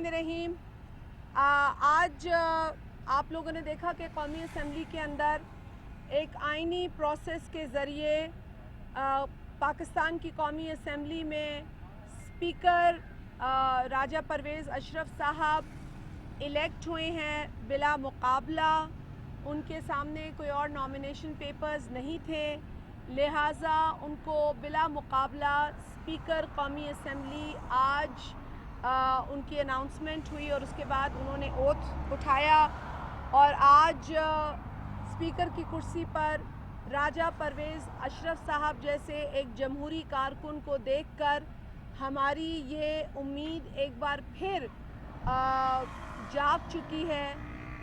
रहीम। आज आप लोगों ने देखा कि कौमी असम्बली के अंदर एक आइनी प्रोसेस के ज़रिए पाकिस्तान की कौमी असम्बली में स्पीकर राजा परवेज़ अशरफ साहब इलेक्ट हुए हैं बिला मुकाबला। उनके सामने कोई और नॉमिनेशन पेपर्स नहीं थे, लिहाजा उनको बिला मुकाबला स्पीकर कौमी असम्बली आज उनकी अनाउंसमेंट हुई और उसके बाद उन्होंने ओथ उठाया और आज स्पीकर की कुर्सी पर राजा परवेज़ अशरफ साहब जैसे एक जमहूरी कारकुन को देखकर हमारी ये उम्मीद एक बार फिर जाग चुकी है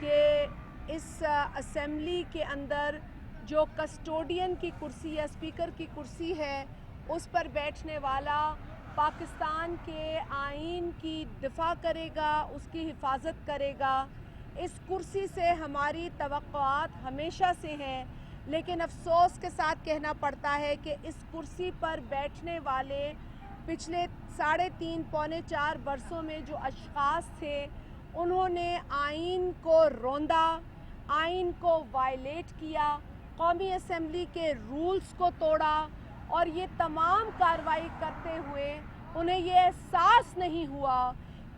कि इस असेंबली के अंदर जो कस्टोडियन की कुर्सी या स्पीकर की कुर्सी है उस पर बैठने वाला पाकिस्तान के आइन की दिफा करेगा, उसकी हिफाजत करेगा। इस कुर्सी से हमारी तवक्कुआत हमेशा से हैं, लेकिन अफसोस के साथ कहना पड़ता है कि इस कुर्सी पर बैठने वाले पिछले 3.5 पौने 4 बरसों में जो अशख़ास थे उन्होंने आइन को रौंदा, आइन को वायलेट किया, कौमी असम्बली के रूल्स को तोड़ा और ये तमाम कार्रवाई करते हुए उन्हें ये एहसास नहीं हुआ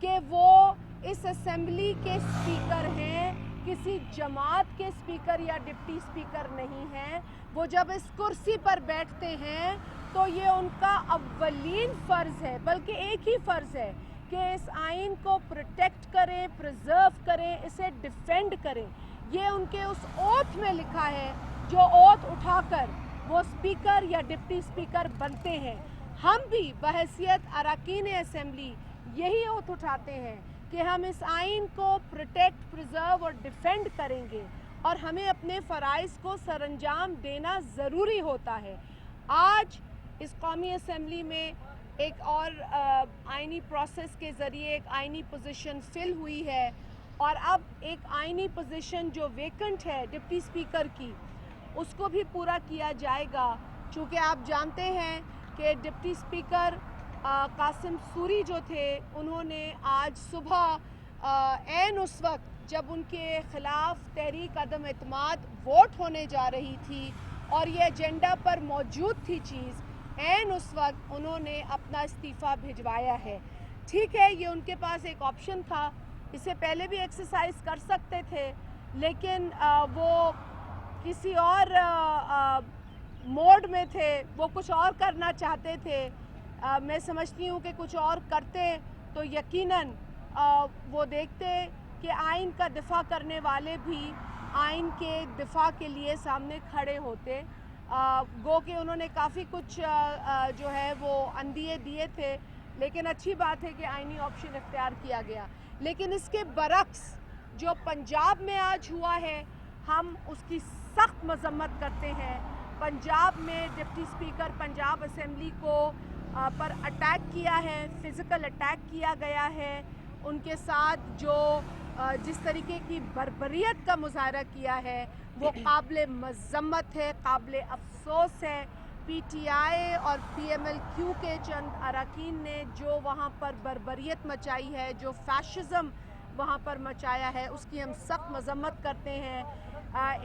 कि वो इस असेंबली के स्पीकर हैं, किसी जमात के स्पीकर या डिप्टी स्पीकर नहीं हैं। वो जब इस कुर्सी पर बैठते हैं तो ये उनका अव्वलीन फ़र्ज़ है, बल्कि एक ही फ़र्ज़ है कि इस आइन को प्रोटेक्ट करें, प्रिजर्व करें, इसे डिफेंड करें। ये उनके उस ओथ में लिखा है जो ओथ उठाकर वो स्पीकर या डिप्टी स्पीकर बनते हैं। हम भी बहैसियत अरकान असेंबली यही ओथ उठाते हैं कि हम इस आइन को प्रोटेक्ट, प्रिजर्व और डिफेंड करेंगे और हमें अपने फ़राइज़ को सरअंजाम देना ज़रूरी होता है। आज इस कौमी असम्बली में एक और आइनी प्रोसेस के ज़रिए एक आइनी पोजीशन फ़िल हुई है और अब एक आइनी पोजीशन जो वेकेंट है डिप्टी स्पीकर की, उसको भी पूरा किया जाएगा। चूँकि आप जानते हैं कि डिप्टी स्पीकर कासिम सूरी जो थे उन्होंने आज सुबह ऐन उस वक्त जब उनके ख़िलाफ़ तहरीक अदम एतमाद वोट होने जा रही थी और ये एजेंडा पर मौजूद थी चीज़, ऐन उस वक्त उन्होंने अपना इस्तीफ़ा भिजवाया है। ठीक है, ये उनके पास एक ऑप्शन था, इससे पहले भी एक्सरसाइज कर सकते थे, लेकिन वो किसी और मोड में थे, वो कुछ और करना चाहते थे। मैं समझती हूँ कि कुछ और करते तो यकीनन वो देखते कि आइन का दिफा करने वाले भी आइन के दिफा के लिए सामने खड़े होते। गो कि उन्होंने काफ़ी कुछ जो है वो अंदिए दिए थे, लेकिन अच्छी बात है कि आइनी ऑप्शन इख्तियार किया गया। लेकिन इसके बरक्स जो पंजाब में आज हुआ है, हम उसकी सख्त मजम्मत करते हैं। पंजाब में डिप्टी स्पीकर पंजाब असम्बली को पर अटैक किया है, फ़िज़िकल अटैक किया गया है। उनके साथ जो जिस तरीके की बर्बरियत का मुज़ाहरा किया है वो काबिल मज़म्मत है, काबिल अफसोस है। PTI और PMLQ के चंद अरकान ने जो वहाँ पर बर्बरियत मचाई है, जो फैशिज़म वहाँ पर मचाया है, उसकी हम सख्त मजम्मत करते हैं।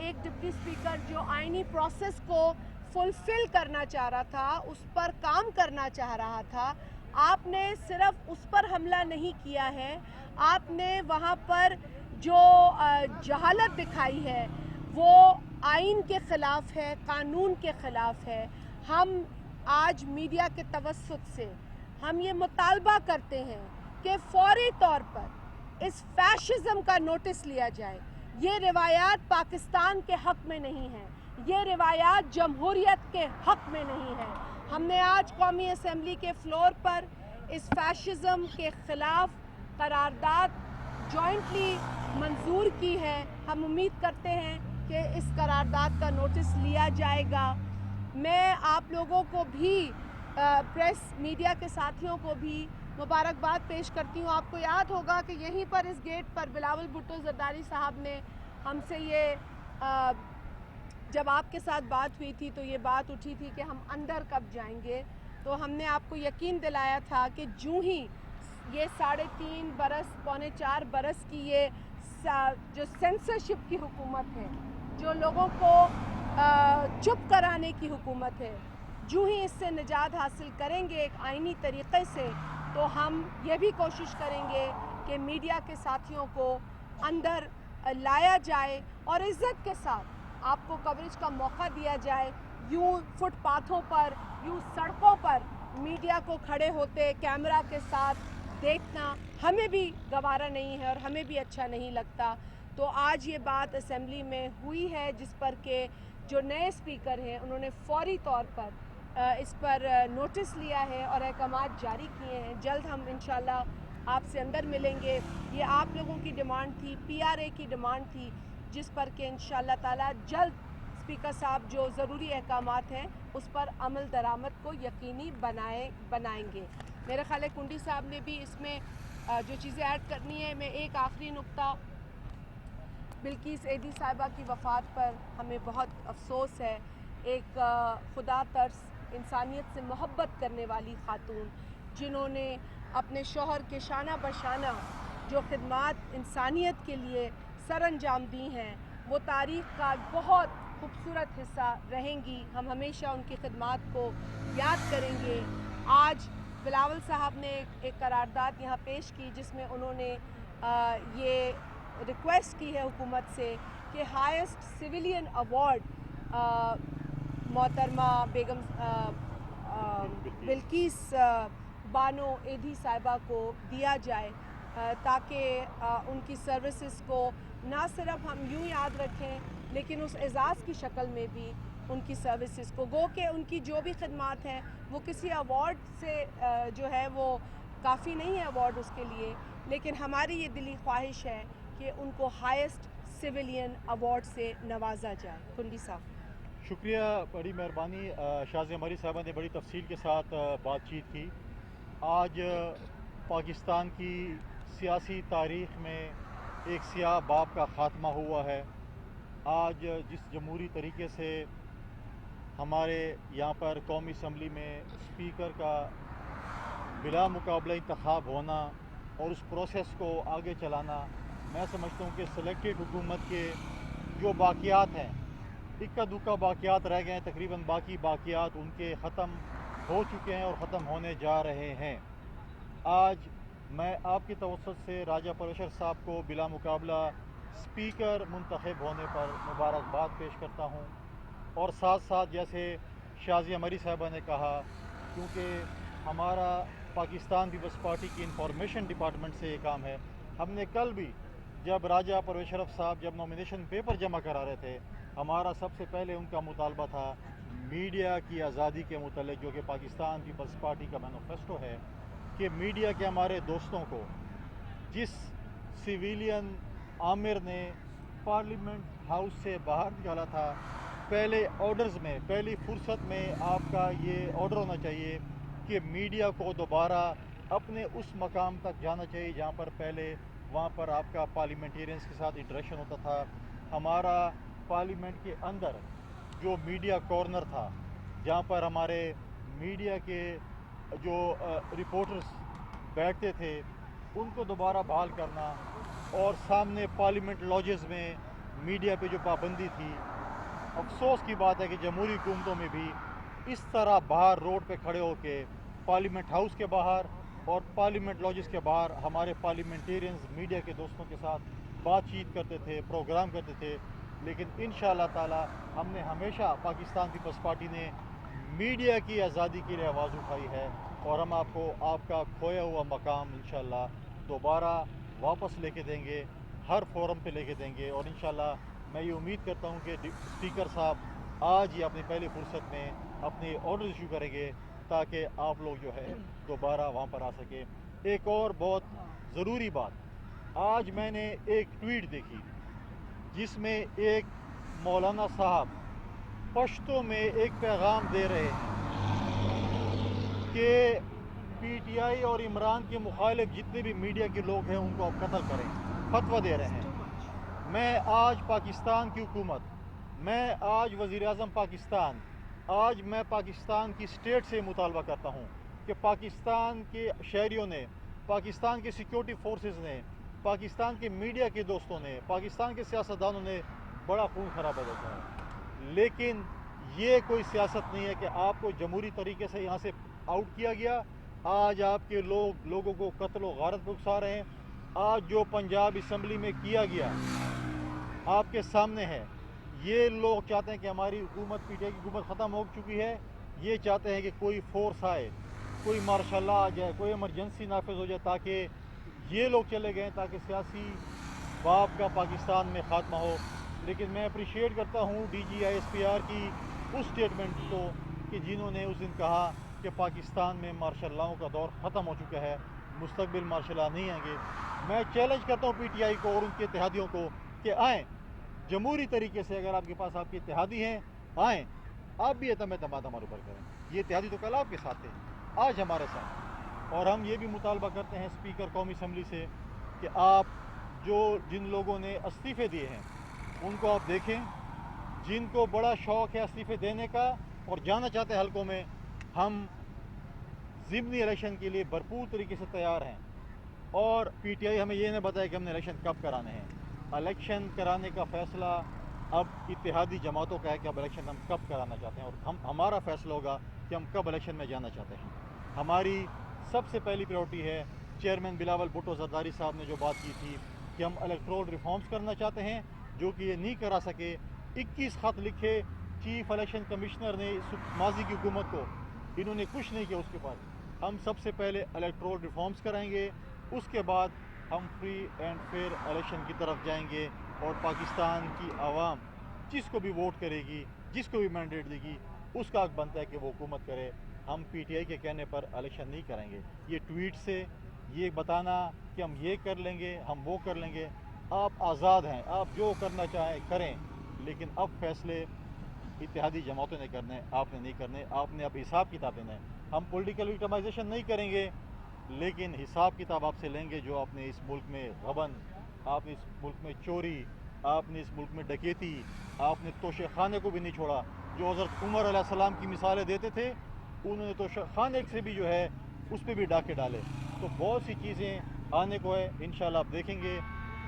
एक डिप्टी स्पीकर जो आइनी प्रोसेस को फुलफ़िल करना चाह रहा था, उस पर काम करना चाह रहा था, आपने सिर्फ उस पर हमला नहीं किया है, आपने वहाँ पर जो जहालत दिखाई है वो आइन के ख़िलाफ़ है, कानून के ख़िलाफ़ है। हम आज मीडिया के तवस्सुत से हम ये मुतालबा करते हैं कि फ़ौरी तौर पर इस फैशिज़म का नोटिस लिया जाए। ये रिवायात पाकिस्तान के हक़ में नहीं है, ये रिवायात जमहूरियत के हक़ में नहीं है। हमने आज कौमी असम्बली के फ्लोर पर इस फैशिज़म के ख़िलाफ़ करारदाद जॉइंटली मंजूर की है। हम उम्मीद करते हैं कि इस करारदाद का नोटिस लिया जाएगा। मैं आप लोगों को भी प्रेस मीडिया के साथियों को भी मुबारकबाद पेश करती हूँ। आपको याद होगा कि यहीं पर इस गेट पर बिलावल भुट्टो ज़रदारी साहब ने हमसे ये जब आपके साथ बात हुई थी तो ये बात उठी थी कि हम अंदर कब जाएंगे, तो हमने आपको यकीन दिलाया था कि जूं ही یہ 3.5 برس پونے 4 برس کی یہ جو سینسرشپ کی حکومت ہے، جو لوگوں کو چپ کرانے کی حکومت ہے، جو ہی اس سے نجات حاصل کریں گے ایک آئینی طریقے سے، تو ہم یہ بھی کوشش کریں گے کہ میڈیا کے ساتھیوں کو اندر لایا جائے اور عزت کے ساتھ آپ کو کوریج کا موقع دیا جائے. یوں فٹ پاتھوں پر، یوں سڑکوں پر میڈیا کو کھڑے ہوتے کیمرہ کے ساتھ دیکھنا ہمیں بھی گوارا نہیں ہے اور ہمیں بھی اچھا نہیں لگتا. تو آج یہ بات اسمبلی میں ہوئی ہے جس پر کہ جو نئے اسپیکر ہیں انہوں نے فوری طور پر اس پر نوٹس لیا ہے اور احکامات جاری کیے ہیں. جلد ہم انشاءاللہ آپ سے اندر ملیں گے. یہ آپ لوگوں کی ڈیمانڈ تھی، PRA کی ڈیمانڈ تھی، جس پر کہ انشاءاللہ تعالی جلد اسپیکر صاحب جو ضروری احکامات ہیں اس پر عمل درآمد کو یقینی بنائیں گے. میرے خیال ہے کنڈی صاحب نے بھی اس میں جو چیزیں ایڈ کرنی ہے. میں ایک آخری نقطہ، بلقیس ایدھی صاحبہ کی وفات پر ہمیں بہت افسوس ہے. ایک خدا ترس، انسانیت سے محبت کرنے والی خاتون، جنہوں نے اپنے شوہر کے شانہ بشانہ جو خدمات انسانیت کے لیے سر انجام دی ہیں، وہ تاریخ کا بہت خوبصورت حصہ رہیں گی. ہم ہمیشہ ان کی خدمات کو یاد کریں گے. آج بلاول صاحب نے ایک قرارداد یہاں پیش کی جس میں انہوں نے یہ ریکویسٹ کی ہے حکومت سے کہ ہائیسٹ سویلین ایوارڈ محترمہ بیگم بلقیس بانو ایدھی صاحبہ کو دیا جائے، تاکہ ان کی سروسز کو نہ صرف ہم یوں یاد رکھیں لیکن اس اعزاز کی شکل میں بھی ان کی سروسز کو، گو کہ ان کی جو بھی خدمات ہیں وہ کسی ایوارڈ سے جو ہے وہ کافی نہیں ہے ایوارڈ اس کے لیے، لیکن ہماری یہ دلی خواہش ہے کہ ان کو ہائیسٹ سویلین ایوارڈ سے نوازا جائے. کنڈی صاحب شکریہ، بڑی مہربانی. شازیہ مری صاحبہ نے بڑی تفصیل کے ساتھ بات چیت کی. آج پاکستان کی سیاسی تاریخ میں ایک سیاہ باب کا خاتمہ ہوا ہے. آج جس جمہوری طریقے سے ہمارے یہاں پر قومی اسمبلی میں اسپیکر کا بلا مقابلہ انتخاب ہونا اور اس پروسیس کو آگے چلانا، میں سمجھتا ہوں کہ سلیکٹڈ حکومت کے جو باقیات ہیں، اکا دکا باقیات رہ گئے ہیں، تقریباً باقی باقیات ان کے ختم ہو چکے ہیں اور ختم ہونے جا رہے ہیں. آج میں آپ کی توسط سے راجہ پرویشر صاحب کو بلا مقابلہ اسپیکر منتخب ہونے پر مبارکباد پیش کرتا ہوں، اور ساتھ ساتھ جیسے شازیہ مری صاحبہ نے کہا، کیونکہ ہمارا پاکستان پیپلز پارٹی کی انفارمیشن ڈپارٹمنٹ سے یہ کام ہے. ہم نے کل بھی جب راجہ پرویز شرف صاحب جب نومینیشن پیپر جمع کرا رہے تھے، ہمارا سب سے پہلے ان کا مطالبہ تھا میڈیا کی آزادی کے متعلق، جو کہ پاکستان پیپلز پارٹی کا مینیفیسٹو ہے، کہ میڈیا کے ہمارے دوستوں کو جس سویلین آمر نے پارلیمنٹ ہاؤس سے باہر نکالا تھا، پہلے آرڈرز میں، پہلی فرصت میں آپ کا یہ آرڈر ہونا چاہیے کہ میڈیا کو دوبارہ اپنے اس مقام تک جانا چاہیے جہاں پر پہلے وہاں پر آپ کا پارلیمنٹیرینز کے ساتھ انٹریکشن ہوتا تھا. ہمارا پارلیمنٹ کے اندر جو میڈیا کارنر تھا، جہاں پر ہمارے میڈیا کے جو رپورٹرز بیٹھتے تھے، ان کو دوبارہ بحال کرنا، اور سامنے پارلیمنٹ لاجز میں میڈیا پہ جو پابندی تھی. افسوس کی بات ہے کہ جمہوری حکومتوں میں بھی اس طرح باہر روڈ پہ کھڑے ہو کے پارلیمنٹ ہاؤس کے باہر اور پارلیمنٹ لاجز کے باہر ہمارے پارلیمنٹیرینز میڈیا کے دوستوں کے ساتھ بات چیت کرتے تھے، پروگرام کرتے تھے. لیکن انشاءاللہ تعالی ہم نے ہمیشہ، پاکستان پیپلز پارٹی نے میڈیا کی آزادی کے لیے آواز اٹھائی ہے، اور ہم آپ کو آپ کا کھویا ہوا مقام انشاءاللہ دوبارہ واپس لے کے دیں گے، ہر فورم پہ لے کے دیں گے. اور انشاءاللہ میں یہ امید کرتا ہوں کہ اسپیکر صاحب آج ہی اپنی پہلی فرصت میں اپنے آرڈر ایشو کریں گے تاکہ آپ لوگ جو ہے دوبارہ وہاں پر آ سکیں. ایک اور بہت ضروری بات، آج میں نے ایک ٹویٹ دیکھی جس میں ایک مولانا صاحب پشتو میں ایک پیغام دے رہے ہیں کہ پی ٹی آئی اور عمران کے مخالف جتنے بھی میڈیا کے لوگ ہیں ان کو آپ قتل کریں، فتویٰ دے رہے ہیں. میں آج پاکستان کی حکومت، میں آج وزیر اعظم پاکستان، آج میں پاکستان کی اسٹیٹ سے مطالبہ کرتا ہوں کہ پاکستان کے شہریوں نے पाकिस्तान के सिक्योरिटी फोर्सेस ने, पाकिस्तान के मीडिया के दोस्तों ने, पाकिस्तान के सियासतदानों ने बड़ा खून खराबा देखा है। लेकिन ये कोई सियासत नहीं है कि आपको जमहूरी तरीके से यहाँ से आउट किया गया। आज आपके लोगों को कत्ल व गारत पे उकसा रहे हैं। आज जो पंजाब असम्बली में किया गया आपके सामने है। ये लोग चाहते हैं कि हमारी हुकूमत, पीटीआई की हुकूमत ख़त्म हो चुकी है। ये चाहते हैं कि कोई फोर्स आए, कोई मार्शल लॉ आ जाए, कोई इमरजेंसी नाफिज हो जाए ताकि ये लोग चले गए, ताकि सियासी बाप का पाकिस्तान में ख़ात्मा हो। लेकिन मैं अप्रिशिएट करता हूँ DGISPR की उस स्टेटमेंट को कि जिन्होंने उस दिन कहा कि पाकिस्तान में मार्शल लॉ का दौर ख़त्म हो चुका है, मुस्तकबिल मार्शल लॉ नहीं आएंगे। मैं चैलेंज करता हूँ PTI को और उनके इत्तेहादियों को कि आएँ जमहूरी तरीके से, अगर आपके पास आपके इत्तेहादी हैं आएँ, आप भी एतमाद हमारे ऊपर करें। ये इत्तेहादी तो कल आपके साथ थे, आज हमारे साथ। और हम ये भी मुतालबा करते हैं स्पीकर कौमी असम्बली से कि आप जिन लोगों ने इस्तीफ़े दिए हैं उनको आप देखें। जिनको बड़ा शौक़ है इस्तीफ़े देने का और जाना चाहते हैं हलकों में, हम ज़िमनी इलेक्शन के लिए भरपूर तरीके से तैयार हैं। और PTI हमें ये नहीं बताया कि हमने इलेक्शन कब कराने हैं। इलेक्शन कराने का फ़ैसला अब इत्तेहादी जमातों का है कि अब इलेक्शन हम कब कराना चाहते हैं, और हमारा फ़ैसला होगा कि हम कब इलेक्शन में जाना चाहते हैं। हमारी सबसे पहली प्रायोरिटी है, चेयरमैन बिलावल भुट्टो जरदारी साहब ने जो बात की थी कि हम इलेक्टोरल रिफॉर्म्स करना चाहते हैं, जो कि ये नहीं करा सके। 21 ख़त लिखे चीफ इलेक्शन कमिश्नर ने माजी की हुकूमत को, इन्होंने कुछ नहीं किया उसके बाद। हम सबसे पहले इलेक्टोरल रिफॉर्म्स कराएंगे, उसके बाद हम फ्री एंड फेयर इलेक्शन की तरफ जाएंगे। और पाकिस्तान की आवाम जिसको भी वोट करेगी, जिसको भी मैंडेट देगी, उसका हक बनता है कि वो हुकूमत करे। हम PTI के कहने पर इलेक्शन नहीं करेंगे। ये ट्वीट से ये बताना कि हम ये कर लेंगे, हम वो कर लेंगे, आप आज़ाद हैं, आप जो करना चाहें करें, लेकिन अब फैसले इत्तेहादी जमातों ने करने, आपने नहीं करने। आपने अब हिसाब किताब देना है। हम पॉलिटिकल विक्टिमाइजेशन नहीं करेंगे, लेकिन हिसाब किताब आपसे लेंगे। जो आपने इस मुल्क में गबन, आपने इस मुल्क में चोरी, आपने इस मुल्क में डकैती, आपने तोशे खाने को भी नहीं छोड़ा। जो हज़रत उमर अलैहिस्सलाम की मिसालें देते थे, उन्होंने तोशे खाने से भी जो है उस पर भी डाके डाले। तो बहुत सी चीज़ें आने को है, इंशाल्लाह आप देखेंगे।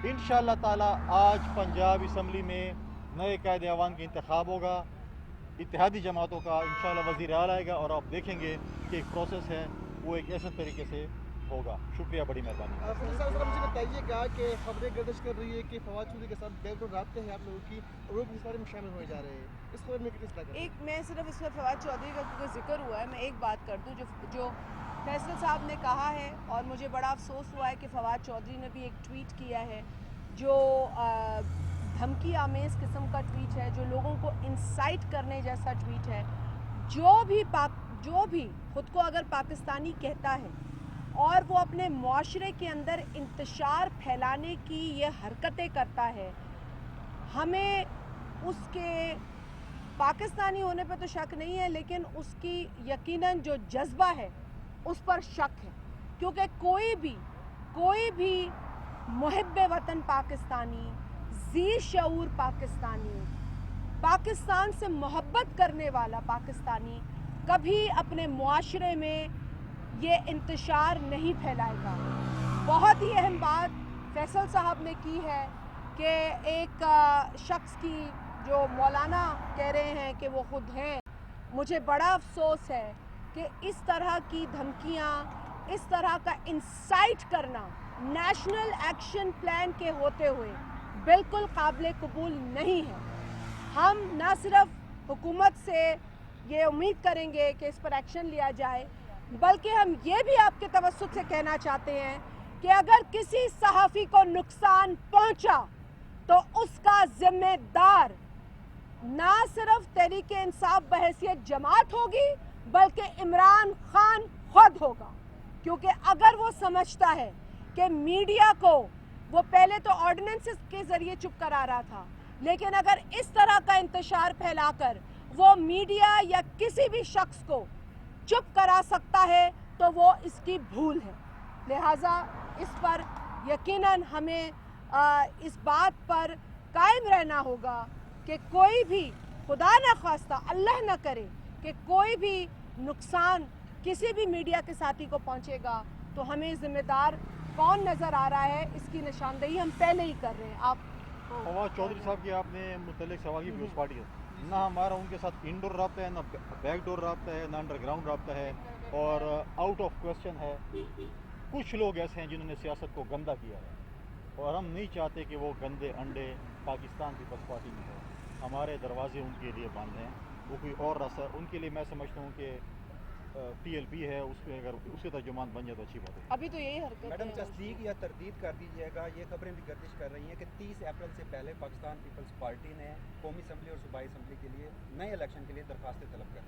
इंशाल्लाह ताला आज पंजाब असम्बली में नए कायदे अवाम का इंतखाब होगा, इत्तेहादी जमातों का इंशाल्लाह वज़ीर आला आएगा, और आप देखेंगे कि एक प्रोसेस है वो एक ऐसे तरीके से होगा। शुक्रिया, बड़ी मेहरबानी। मुझे बताइएगा कि खबरें गर्दिश कर रही है कि फवाद चौधरी के साथ बैकग्राउंड राब्ते हैं आप लोगों की, और वो इस बारे में शामिल होने जा रहे हैं। इस खबर में किस तरह का? मैं सिर्फ इसमें फवाद चौधरी का क्योंकि जिक्र हुआ है, मैं एक बात कर दूं। जो फैसल साहब ने कहा है, और मुझे बड़ा अफसोस हुआ है कि फवाद चौधरी ने भी एक ट्वीट किया है जो धमकी आमेज़ किस्म का ट्वीट है, जो लोगों को इंसाइट करने जैसा ट्वीट है। जो भी खुद को अगर पाकिस्तानी कहता है और वो अपने मुआशरे के अंदर इंतशार फैलाने की ये हरकतें करता है, हमें उसके पाकिस्तानी होने पे तो शक नहीं है, लेकिन उसकी यकीनन जो जज्बा है उस पर शक है। क्योंकि कोई भी मुहिब्बे वतन पाकिस्तानी, ज़ी शऊर पाकिस्तानी, पाकिस्तान से मोहब्बत करने वाला पाकिस्तानी कभी अपने मुआशरे में ये इंतशार नहीं फैलाएगा। बहुत ही अहम बात फैसल साहब ने की है कि एक शख्स की, जो मौलाना कह रहे हैं कि वो खुद हैं, मुझे बड़ा अफसोस है कि इस तरह की धमकियाँ, इस तरह का इंसाइट करना नेशनल एक्शन प्लान के होते हुए बिल्कुल काबिल कबूल नहीं है। हम न सिर्फ हुकूमत से ये उम्मीद करेंगे कि इस पर एक्शन लिया जाए, बल्कि हम ये भी आपके तवज्जुह से कहना चाहते हैं कि अगर किसी सहाफ़ी को नुकसान पहुंचा तो उसका जिम्मेदार ना सिर्फ तहरीक इंसाफ बहैसियत जमात होगी, बल्कि इमरान खान खुद होगा। क्योंकि अगर वो समझता है कि मीडिया को वो पहले तो ऑर्डिनेंसेस के ज़रिए चुप करा रहा था, लेकिन अगर इस तरह का इंतशार फैलाकर वो मीडिया या किसी भी शख्स को चुप करा सकता है, तो वो इसकी भूल है। लिहाजा इस पर यकीनन हमें इस बात पर कायम रहना होगा कि कोई भी, खुदा न खास्ता, अल्लाह न करे कि कोई भी नुकसान किसी भी मीडिया के साथी को पहुंचेगा तो हमें ज़िम्मेदार कौन नज़र आ रहा है इसकी निशानदेही हम पहले ही कर रहे हैं। आप फवाद चौधरी साहब की आपने मुतल्लिक सवाल की पीपल्स पार्टी है ना, हमारा उनके साथ इनडोर रब्ता है, ना बैकडोर रब्ता है, ना अंडरग्राउंड रब्ता है, और आउट ऑफ क्वेश्चन है कुछ लोग ऐसे हैं जिन्होंने सियासत को गंदा किया है, और हम नहीं चाहते कि वो गंदे अंडे पाकिस्तान पीपल्स पार्टी में हो। हमारे दरवाजे उनके लिए बंद हैं, वो कोई और रास्ता उनके लिए मैं समझता हूँ कि TLP है, उसमें अगर उसके तर्जुमान बन जाए तो अच्छी बात है। अभी तो यही हरकत मैडम है। तस्दीक या तरदीद कर दीजिएगा, ये खबरें भी गर्दिश कर रही हैं कि 30 अप्रैल से पहले पाकिस्तान पीपल्स पार्टी ने कौमी असम्बली और सूबाई असम्बली के लिए नए इलेक्शन के लिए दरख्वास्तें तलब कर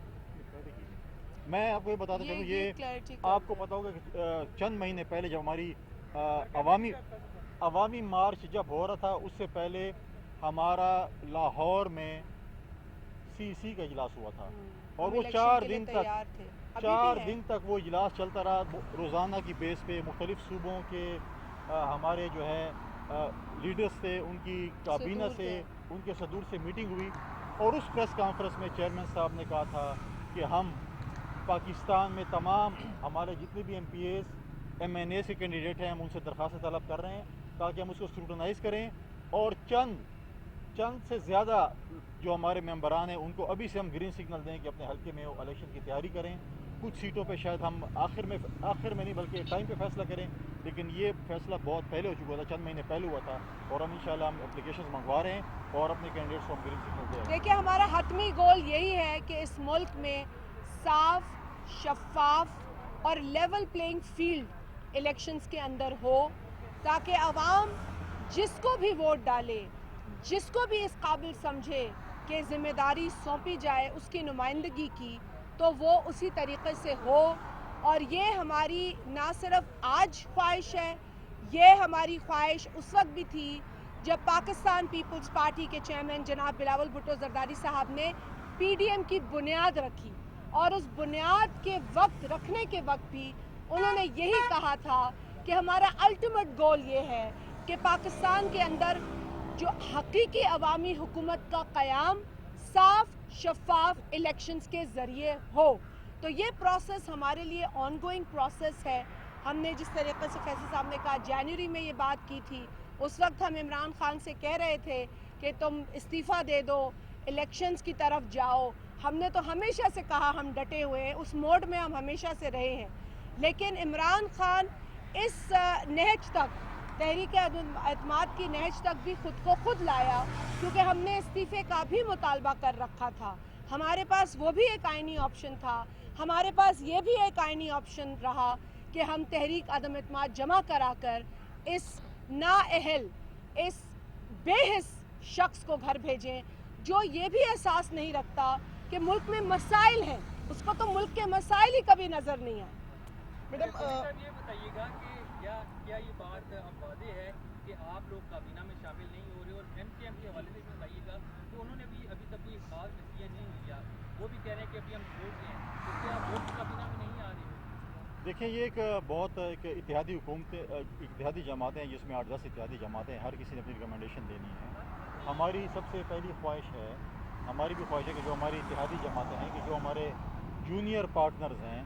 दी। मैं आपको ये बताता चलूँ, ये clarity आपको पता होगा कि चंद महीने पहले जब हमारी अवामी मार्च जब हो रहा था, उससे पहले हमारा लाहौर में CC का इजलास हुआ था, और वो 4 दिन तक वो इजलास चलता रहा। रोज़ाना की बेस पे मुख्तलिफ सूबों के हमारे जो है लीडर्स थे, उनकी काबीना से उनके सदूर से मीटिंग हुई, और उस प्रेस कॉन्फ्रेंस में चेयरमैन साहब ने कहा था कि हम पाकिस्तान में तमाम हमारे जितने भी MPAs MNA से कैंडिडेट हैं, हम उनसे दरख्वास्त तलब कर रहे हैं ताकि हम उसको स्क्रूटनाइज़ करें, और चंद से ज़्यादा जो हमारे मेंबरान हैं उनको अभी से हम ग्रीन सिग्नल दें कि अपने हल्के में इलेक्शन की तैयारी करें। कुछ सीटों पे शायद हम आखिर में नहीं बल्कि टाइम पे फैसला करें, लेकिन ये फैसला बहुत पहले हो चुका था, चंद महीने पहले हुआ था, और हम इंशाल्लाह हम एप्लीकेशन मंगवा रहे हैं और अपने कैंडिडेट्स को हम ग्रीन सिग्नल दे रहे हैं। देखिए, हमारा हतमी गोल यही है कि इस मुल्क में साफ, शफाफ और लेवल प्लेइंग फील्ड इलेक्शंस के अंदर हो, ताकि आवाम जिसको भी वोट डाले, जिसको भी इस काबिल समझे कि ज़िम्मेदारी सौंपी जाए उसकी नुमाइंदगी की, तो वो उसी तरीक़े से हो। और ये हमारी ना सिर्फ आज ख्वाहिश है, ये हमारी ख्वाहिश उस वक्त भी थी जब पाकिस्तान पीपल्स पार्टी के चेयरमैन जनाब बिलावल भुट्टो जरदारी साहब ने PDM की बुनियाद रखी, और उस बुनियाद के वक्त रखने के वक्त भी उन्होंने यही कहा था कि हमारा अल्टीमेट गोल ये है कि पाकिस्तान के अंदर जो हकीकी अवामी हुकूमत का क़याम साफ शफाफ इलेक्शंस के ज़रिए हो। तो ये प्रोसेस हमारे लिए ऑनगोइंग प्रोसेस है। हमने जिस तरीके से फैसल साहब ने कहा, जनवरी में ये बात की थी, उस वक्त हम इमरान खान से कह रहे थे कि तुम इस्तीफ़ा दे दो, इलेक्शंस की तरफ जाओ। हमने तो हमेशा से कहा हम डटे हुए हैं, उस मोड में हम हमेशा से रहे हैं, लेकिन इमरान खान इस नहज तक, तहरीक एतमाद की नहज तक भी खुद को खुद लाया, क्योंकि हमने इस्तीफ़े का भी मुतालबा कर रखा था। हमारे पास वो भी एक आइनी ऑप्शन था, हमारे पास ये भी एक आइनी ऑप्शन रहा कि हम तहरीक अदम एतमाद जमा कराकर इस नाअहल, इस बेहिस शख्स को घर भेजें, जो ये भी एहसास नहीं रखता कि मुल्क में मसाइल हैं, उसको तो मुल्क के मसाइल ही कभी नज़र नहीं आए। मैडम ये बताइएगा कि क्या ये बात अब वादे है कि आप लोग काबीना में शामिल नहीं हो रहे, और MKM के हवाले से बताइएगा कि उन्होंने भी अभी तक कोई खास नतीजा नहीं लिया, वो भी कह रहे हैं कि अभी हम छोड़ रहे हैं, तो क्या वोट काबीना में नहीं आ रही? देखिए, ये एक इत्तेहादी हुकूमतें, इत्तेहादी जमातें हैं, जिसमें 8-10 इत्तेहादी जमातें हैं, हर किसी ने अपनी रिकमेंडेशन देनी है। हमारी सबसे पहली ख्वाहिश है, हमारी भी ख्वाहिश है कि जो हमारी इत्तेहादी जमातें हैं, कि जो हमारे जूनियर पार्टनर्स हैं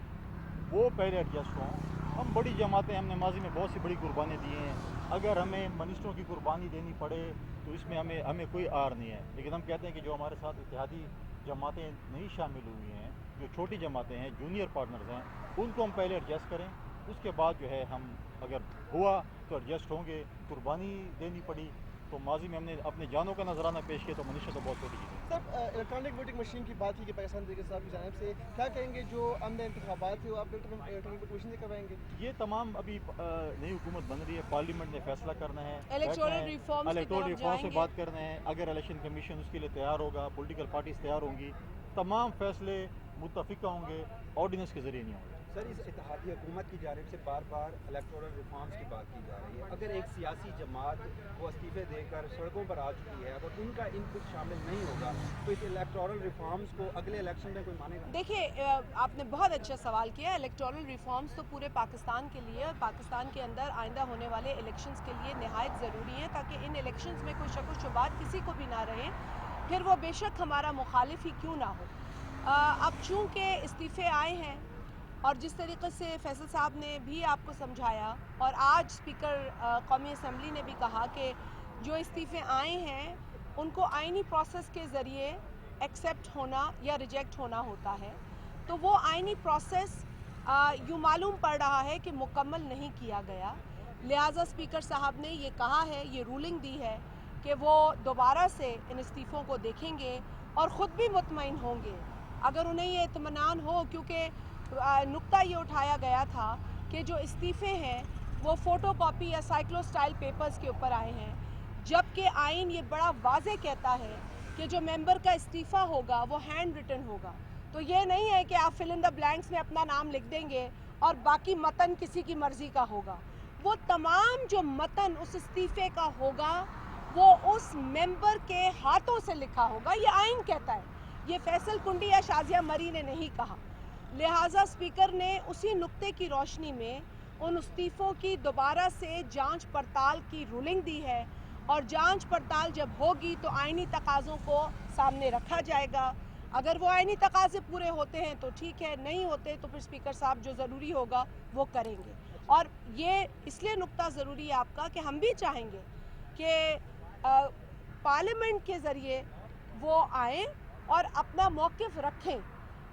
वो पहले एडजस्ट हों। हम बड़ी जमातें, हमने माजी में बहुत सी बड़ी कुर्बानी दी हैं, अगर हमें मिनिस्टरों की कुर्बानी देनी पड़े तो इसमें हमें कोई आर नहीं है, लेकिन हम कहते हैं कि जो हमारे साथ इत्तेहादी जमातें नहीं शामिल हुई हैं, जो छोटी जमातें हैं, जूनियर पार्टनर्स हैं, उनको हम पहले एडजस्ट करें, उसके बाद जो है हम अगर हुआ तो एडजस्ट होंगे। कुर्बानी देनी पड़ी तो माजी में हमने अपने जानों का नजराना पेश किया, तो मनुष्य तो बहुत छोटी चीज़ है। सर, इलेक्ट्रॉनिक वोटिंग मशीन की बात की कि पाकिस्तान तहरीक साहब की जानिब से क्या कहेंगे, जो आमदा इंतखाबात थे वो आप इलेक्ट्रॉनिक वोटिंग मशीन से करवाएंगे? ये तमाम अभी नई हुकूमत बन रही है, पार्लियामेंट ने फैसला करना है, इलेक्टोरल रिफॉर्म्स से बात करना है। अगर इलेक्शन कमीशन उसके लिए तैयार होगा, पॉलिटिकल पार्टीज तैयार होंगी, तमाम फैसले मुत्तफिका होंगे, ऑर्डिनेंस के जरिए नहीं होंगे। सर, इस इत्तेहादी हुकूमत की जानिब से बार बार इलेक्टोरल रिफॉर्म्स की बात की जा रही है। अगर एक सियासी जमात वो इस्तीफे देकर सड़कों पर आ चुकी है, अगर उनका इनपुट शामिल नहीं होगा तो इस इलेक्टोरल रिफॉर्म्स को अगले इलेक्शन में कोई मानेगा? देखिए, आपने बहुत अच्छा सवाल किया। इलेक्टोरल रिफॉर्म्स तो पूरे पाकिस्तान के लिए और पाकिस्तान के अंदर आइंदा होने वाले इलेक्शंस के लिए नहायत ज़रूरी है, ताकि इन इलेक्शंस में कोई शक व शुबात किसी को भी ना रहे, फिर वो बेशक हमारा मुखालिफ ही क्यों ना हो। अब चूँकि इस्तीफ़े आए हैं اور جس طریقے سے فیصل صاحب نے بھی آپ کو سمجھایا اور آج اسپیکر قومی اسمبلی نے بھی کہا کہ جو استعفے آئے ہیں ان کو آئینی پروسیس کے ذریعے ایکسیپٹ ہونا یا ریجیکٹ ہونا ہوتا ہے، تو وہ آئینی پروسیس یوں معلوم پڑ رہا ہے کہ مکمل نہیں کیا گیا، لہٰذا اسپیکر صاحب نے یہ کہا ہے، یہ رولنگ دی ہے کہ وہ دوبارہ سے ان استعفوں کو دیکھیں گے اور خود بھی مطمئن ہوں گے اگر انہیں یہ اطمینان ہو، کیونکہ نقطہ یہ اٹھایا گیا تھا کہ جو استعفے ہیں وہ فوٹو کاپی یا سائیکلو سٹائل پیپرز کے اوپر آئے ہیں، جبکہ آئین یہ بڑا واضح کہتا ہے کہ جو ممبر کا استعفیٰ ہوگا وہ ہینڈ ریٹن ہوگا، تو یہ نہیں ہے کہ آپ فل ان دا بلینکس میں اپنا نام لکھ دیں گے اور باقی متن کسی کی مرضی کا ہوگا، وہ تمام جو متن اس استعفے کا ہوگا وہ اس ممبر کے ہاتھوں سے لکھا ہوگا، یہ آئین کہتا ہے، یہ فیصل کنڈی یا شازیہ مری نے نہیں کہا، لہٰذا اسپیکر نے اسی نقطے کی روشنی میں ان استعفوں کی دوبارہ سے جانچ پڑتال کی رولنگ دی ہے، اور جانچ پڑتال جب ہوگی تو آئینی تقاضوں کو سامنے رکھا جائے گا، اگر وہ آئینی تقاضے پورے ہوتے ہیں تو ٹھیک ہے، نہیں ہوتے تو پھر اسپیکر صاحب جو ضروری ہوگا وہ کریں گے، اور یہ اس لیے نقطہ ضروری ہے آپ کا کہ ہم بھی چاہیں گے کہ پارلیمنٹ کے ذریعے وہ آئیں اور اپنا موقف رکھیں،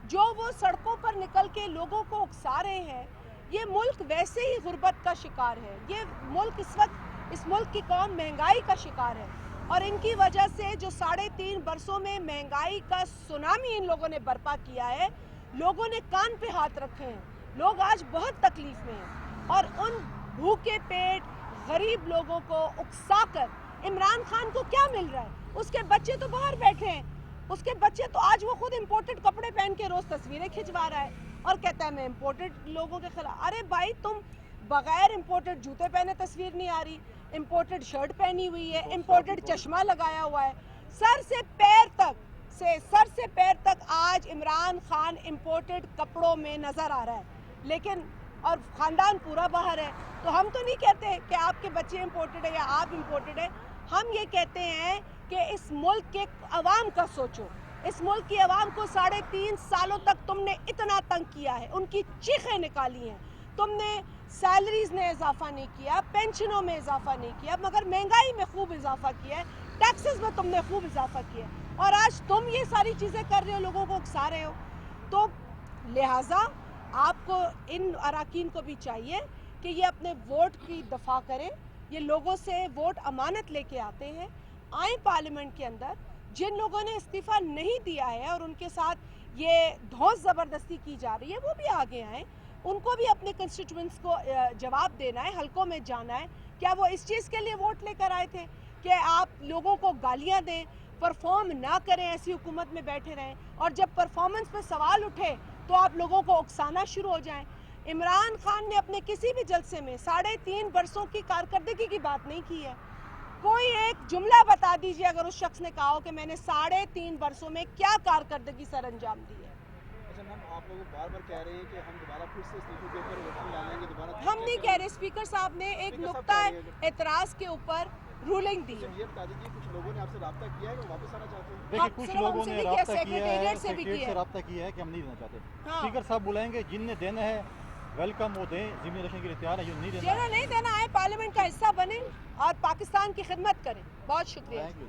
جو وہ سڑکوں پر نکل کے لوگوں کو اکسا رہے ہیں، یہ ملک ویسے ہی غربت کا شکار ہے، یہ ملک اس وقت اس ملک کی قوم مہنگائی کا شکار ہے، اور ان کی وجہ سے جو 3.5 برسوں میں مہنگائی کا سونامی ان لوگوں نے برپا کیا ہے، لوگوں نے کان پہ ہاتھ رکھے ہیں، لوگ آج بہت تکلیف میں ہیں، اور ان بھوکے پیٹ غریب لوگوں کو اکسا کر عمران خان کو کیا مل رہا ہے؟ اس کے بچے تو باہر بیٹھے ہیں، اس کے بچے تو آج وہ خود امپورٹڈ کپڑے پہن کے روز تصویریں کھنچوا رہا ہے اور کہتا ہے میں امپورٹڈ لوگوں کے خلاف، ارے بھائی تم بغیر امپورٹڈ جوتے پہنے تصویر نہیں آ رہی، امپورٹڈ شرٹ پہنی ہوئی ہے، امپورٹڈ چشمہ لگایا ہوا ہے، سر سے پیر تک آج عمران خان امپورٹڈ کپڑوں میں نظر آ رہا ہے، لیکن اور خاندان پورا باہر ہے، تو ہم تو نہیں کہتے کہ آپ کے بچے امپورٹڈ ہے یا آپ امپورٹڈ ہے، ہم یہ کہتے ہیں کہ اس ملک کے عوام کا سوچو، اس ملک کی عوام کو 3.5 سالوں تک تم نے اتنا تنگ کیا ہے، ان کی چیخیں نکالی ہیں، تم نے سیلریز میں اضافہ نہیں کیا، پینشنوں میں اضافہ نہیں کیا، مگر مہنگائی میں خوب اضافہ کیا ہے، ٹیکسز میں تم نے خوب اضافہ کیا ہے، اور آج تم یہ ساری چیزیں کر رہے ہو، لوگوں کو اکسا رہے ہو، تو لہٰذا آپ کو ان اراکین کو بھی چاہیے کہ یہ اپنے ووٹ کی دفاع کریں، یہ لوگوں سے ووٹ امانت لے کے آتے ہیں، آئیں پارلیمنٹ کے اندر، جن لوگوں نے استعفیٰ نہیں دیا ہے اور ان کے ساتھ یہ دھوس زبردستی کی جا رہی ہے وہ بھی آگے آئیں، ان کو بھی اپنے کنسٹیٹوئنٹس کو جواب دینا ہے، حلقوں میں جانا ہے، کیا وہ اس چیز کے لیے ووٹ لے کر آئے تھے کہ آپ لوگوں کو گالیاں دیں، پرفارم نہ کریں، ایسی حکومت میں بیٹھے رہیں، اور جب پرفارمنس پہ سوال اٹھے تو آپ لوگوں کو اکسانا شروع ہو جائیں؟ عمران خان نے اپنے کسی بھی جلسے میں 3.5 برسوں کی کارکردگی کی بات نہیں کی ہے، کوئی ایک جملہ بتا دیجئے اگر اس شخص نے کہا ہو کہ میں نے 3.5 برسوں میں کیا کارکردگی سر انجام دی ہے۔ اچھا میم، آپ لوگ بار بار کہہ رہے ہیں کہ ہم دوبارہ پھر سے استعفے کے اوپر ووٹنگ ڈالیں گے، دوبارہ ہم نہیں کہہ رہے، اسپیکر صاحب نے ایک نقطہ اعتراض کے اوپر رولنگ دی ہے۔ یہ بتا دیجیے کچھ لوگوں نے آپ سے رابطہ کیا ہے کہ وہ واپس آنا چاہتے ہیں؟ دیکھیں کچھ لوگوں نے رابطہ کیا ہے، سیکریٹریٹ سے رابطہ کیا ہے کہ ہم نہیں دینا چاہتے، اسپیکر صاحب بلائیں گے، جن نے دینا ہے ویلکم وہ دیں، ضمنی الیکشن کے لیے تیار ہے، جو نہیں دینا جنہوں نہیں دینا ہے پارلیمنٹ کا حصہ بنیں اور پاکستان کی خدمت کریں۔ بہت شکریہ۔ Thank you